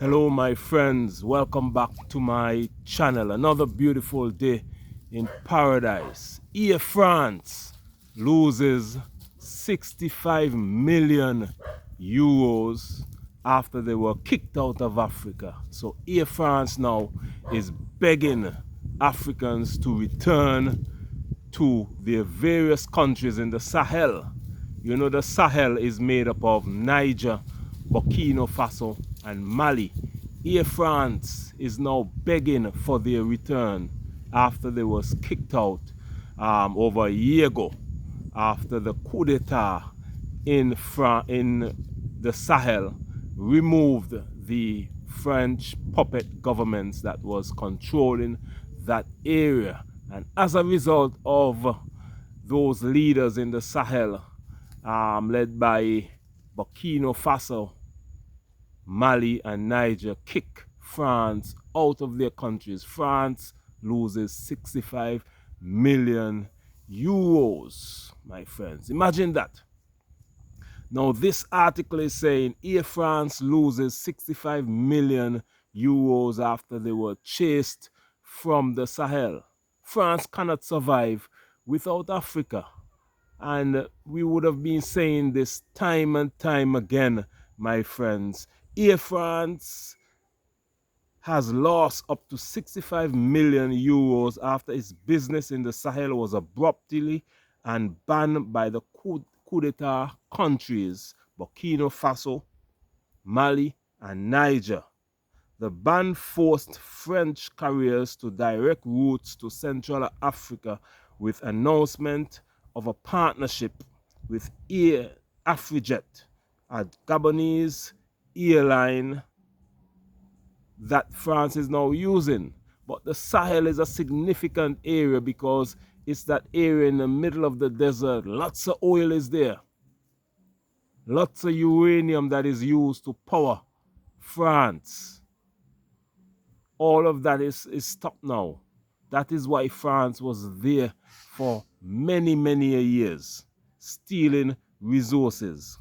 Hello my friends, welcome back to my channel. Another beautiful day in paradise. Here France loses 65 million euros after they were kicked out of Africa. So here France now is begging Africans to return to their various countries in the Sahel. You know, the Sahel is made up of Niger, Burkina Faso, and Mali. Here France is now begging for their return after they was kicked out over a year ago after the coup d'etat in the Sahel removed the French puppet governments that was controlling that area. And as a result of those leaders in the Sahel, led by Burkina Faso, Mali, and Niger, kick France out of their countries, France loses 65 million euros, my friends. Imagine that. Now, this article is saying Air France loses 65 million euros after they were chased from the Sahel. France cannot survive without Africa. And we would have been saying this time and time again, my friends. Air France has lost up to 65 million euros after its business in the Sahel was abruptly and banned by the coup d'etat countries Burkina Faso, Mali, and Niger. The ban forced French carriers to direct routes to Central Africa with announcement of a partnership with Air Afrijet, a Gabonese airline that France is now using. But the Sahel is a significant area because it's that area in the middle of the desert. Lots of oil is there. Lots of uranium that is used to power France. All of that is stopped now. That is why France was there for many, many years, stealing resources.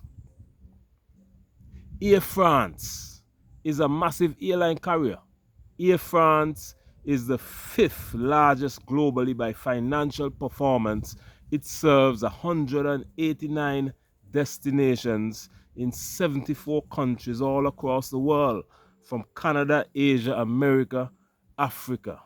Air France is a massive airline carrier. Air France is the 5th largest globally by financial performance. It serves 189 destinations in 74 countries all across the world, from Canada, Asia, America, Africa.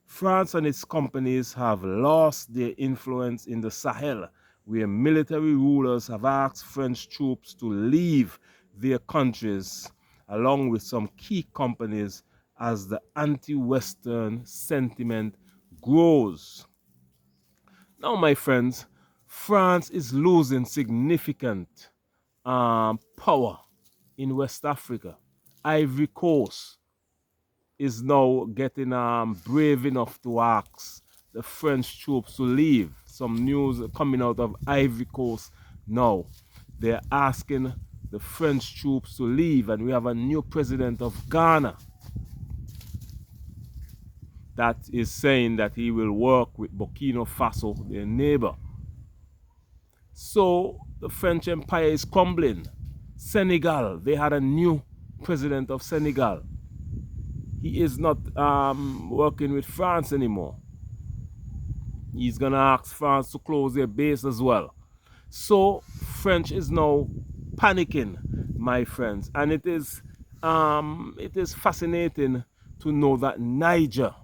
France and its companies have lost their influence in the Sahel, where military rulers have asked French troops to leave their countries, along with some key companies, as the anti-Western sentiment grows. Now, my friends, France is losing significant power in West Africa. Ivory Coast is now getting brave enough to ask the French troops to leave. Some news coming out of Ivory Coast now. They're asking the French troops to leave, and we have a new president of Ghana that is saying that he will work with Burkina Faso, their neighbor. So the French Empire is crumbling. Senegal, they had a new president of Senegal. He is not working with France anymore. He's gonna ask France to close their base as well. So French is now panicking, my friends, and it is fascinating to know that Niger,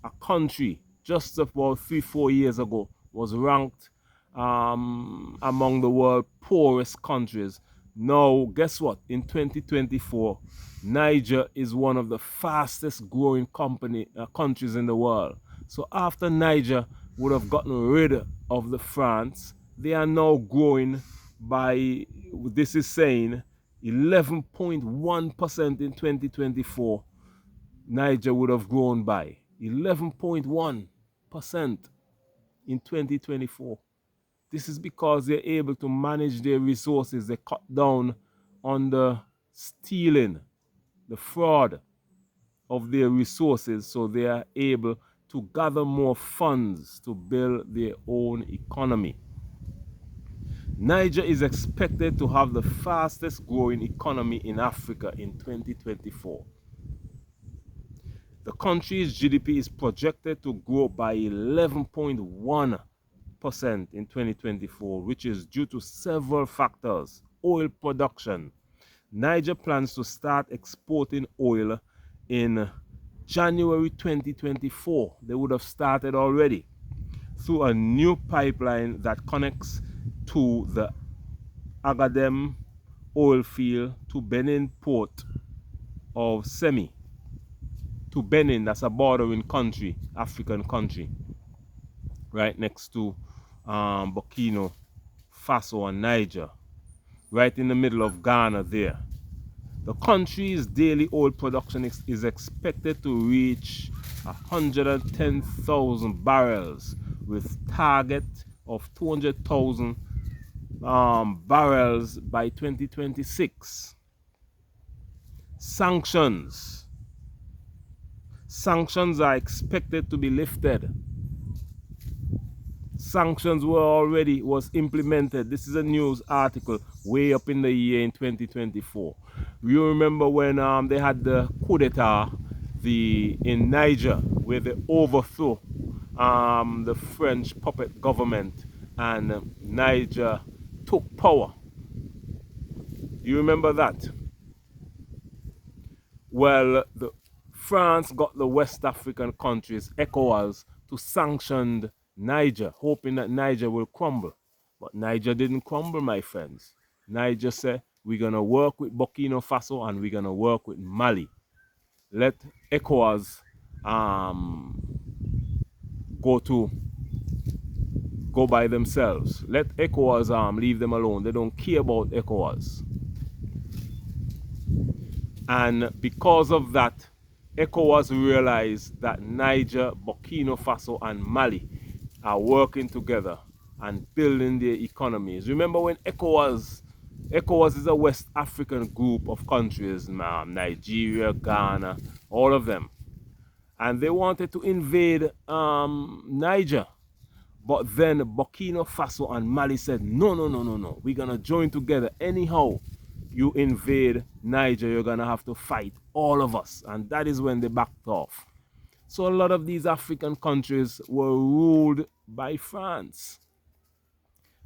a country just about 3-4 years ago, was ranked among the world's poorest countries. Now, guess what? In 2024, Niger is one of the fastest growing countries in the world. So after Niger would have gotten rid of the France, they are now growing by, this is saying, 11.1% in 2024. Niger would have grown by 11.1% in 2024. This is because they're able to manage their resources. They cut down on the stealing, the fraud of their resources, so they are able to gather more funds to build their own economy. Niger is expected to have the fastest growing economy in Africa in 2024. The country's GDP is projected to grow by 11.1% in 2024, which is due to several factors. Oil production. Niger plans to start exporting oil in January 2024. They would have started already through a new pipeline that connects to the Agadem oil field to Benin port of Semi. To Benin, that's a bordering country, African country, right next to Burkina Faso and Niger, right in the middle of Ghana there. The country's daily oil production is expected to reach 110,000 barrels with target of 200,000 barrels by 2026. Sanctions. Sanctions are expected to be lifted. Sanctions was implemented. This is a news article way up in the year in 2024. You remember when they had the coup d'etat in Niger, where they overthrew the French puppet government and Niger took power. You remember that? Well, France got the West African countries, ECOWAS, to sanction Niger, hoping that Niger will crumble. But Niger didn't crumble, my friends. Niger said, we're going to work with Burkina Faso and we're going to work with Mali. Let ECOWAS go by themselves. Let ECOWAS leave them alone. They don't care about ECOWAS. And because of that, ECOWAS realized that Niger, Burkina Faso, and Mali are working together and building their economies. Remember when ECOWAS is a West African group of countries, Nigeria, Ghana, all of them. And they wanted to invade Niger. But then Burkina Faso and Mali said, no. We're going to join together. Anyhow you invade Niger, you're going to have to fight all of us. And that is when they backed off. So a lot of these African countries were ruled by France.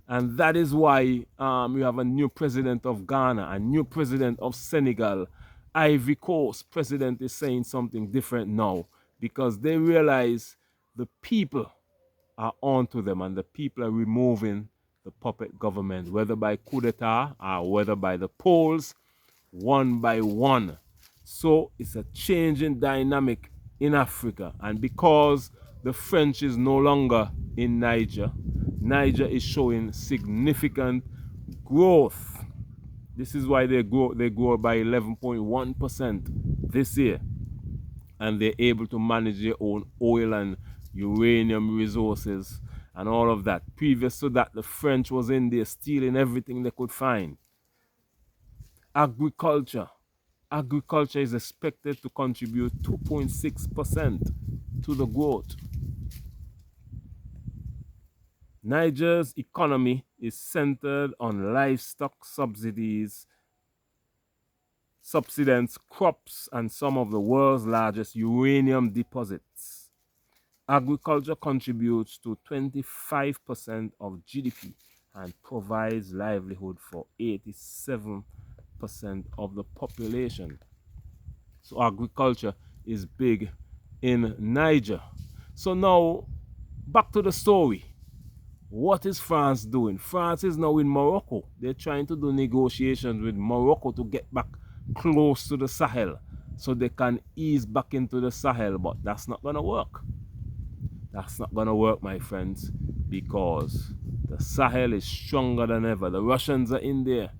And that is why you have a new president of Ghana, a new president of Senegal. Ivory Coast president is saying something different now because they realize the people are onto them and the people are removing the puppet government, whether by coup d'etat or whether by the polls, one by one. So it's a changing dynamic in Africa. And because the French is no longer in Niger, Niger is showing significant growth. This is why they grow by 11.1% this year. And they're able to manage their own oil and uranium resources and all of that. Previous to that, the French was in there stealing everything they could find. Agriculture. Agriculture is expected to contribute 2.6% to the growth. Niger's economy is centered on livestock subsidies, crops, and some of the world's largest uranium deposits. Agriculture contributes to 25% of GDP and provides livelihood for 87% of the population. So agriculture is big in Niger. So now, back to the story. What is France doing? France is now in Morocco. They're trying to do negotiations with Morocco to get back close to the Sahel so they can ease back into the Sahel, but that's not going to work. That's not going to work, my friends, because the Sahel is stronger than ever. The Russians are in there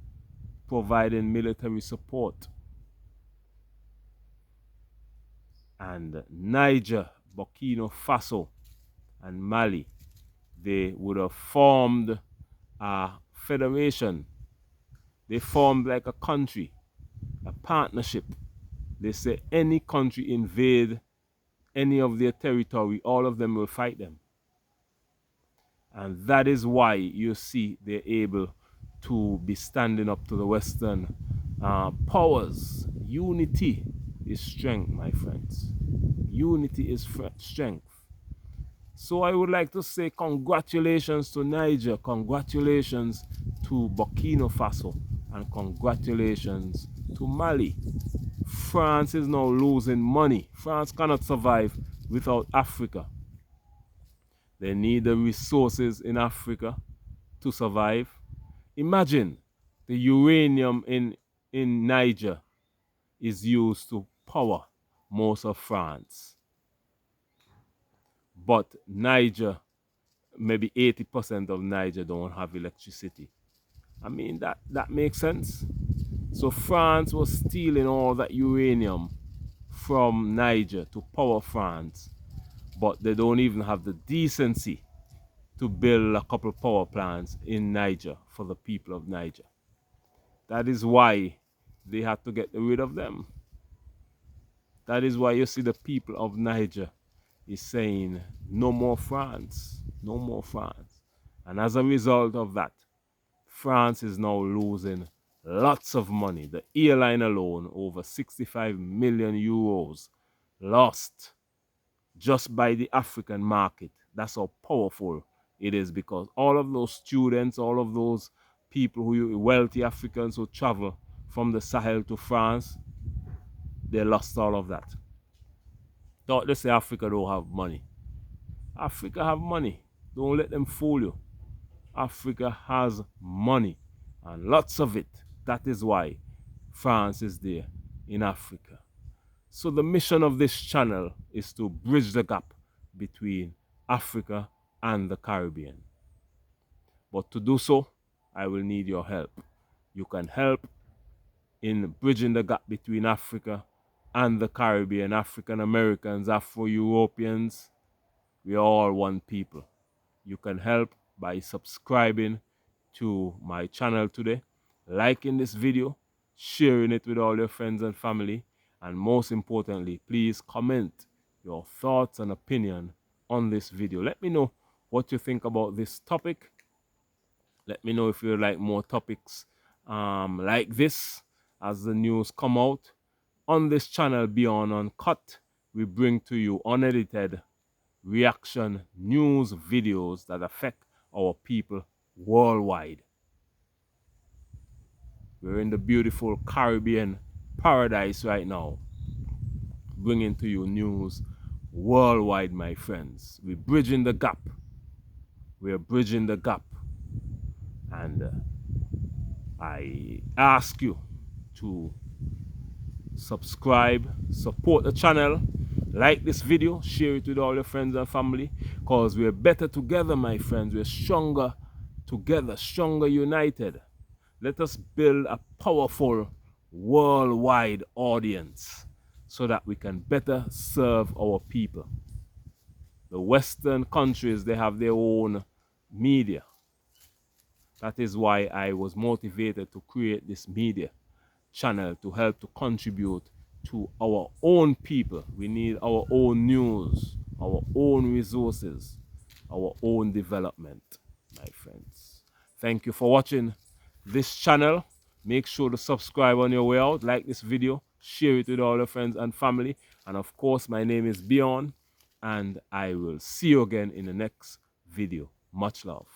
providing military support. And Niger, Burkina Faso, and Mali, they would have formed a federation. They formed like a country, a partnership. They say any country invade any of their territory, all of them will fight them. And that is why you see they're able to be standing up to the Western powers. Unity is strength, my friends. Unity is strength. So I would like to say congratulations to Niger, congratulations to Burkina Faso, and congratulations to Mali. France is now losing money. France cannot survive without Africa. They need the resources in Africa to survive. Imagine the uranium in Niger is used to power most of France. But Niger, maybe 80% of Niger don't have electricity. I mean, that makes sense. So France was stealing all that uranium from Niger to power France, but they don't even have the decency to build a couple power plants in Niger for the people of Niger. That is why they had to get rid of them. That is why you see the people of Niger is saying no more France, no more France. And as a result of that, France is now losing lots of money. The airline alone, over 65 million euros lost just by the African market. That's how powerful it is, because all of those students, all of those people who wealthy Africans who travel from the Sahel to France, they lost all of that. Don't they say Africa don't have money? Africa have money. Don't let them fool you. Africa has money, and lots of it. That is why France is there in Africa. So the mission of this channel is to bridge the gap between Africa and the Caribbean. But to do so, I will need your help. You can help in bridging the gap between Africa and the Caribbean. African Americans, Afro-Europeans, we are all one people. You can help by subscribing to my channel today, liking this video, sharing it with all your friends and family, and most importantly, please comment your thoughts and opinion on this video. Let me know what you think about this topic. Let me know if you like more topics like this as the news come out. On this channel, Beyond Uncut, we bring to you unedited reaction news videos that affect our people worldwide. We're in the beautiful Caribbean paradise right now, bringing to you news worldwide, my friends. We're bridging the gap. We're bridging the gap. And I ask you to subscribe, support the channel, like this video, share it with all your friends and family, because we're better together, my friends. We're stronger together, stronger united. Let us build a powerful worldwide audience so that we can better serve our people. The Western countries, they have their own media. That is why I was motivated to create this media channel, to help to contribute to our own people. We need our own news, our own resources, our own development, my friends. Thank you for watching this channel. Make sure to subscribe on your way out, like this video, share it with all your friends and family. And of course, my name is Beyond, and I will see you again in the next video. Much love.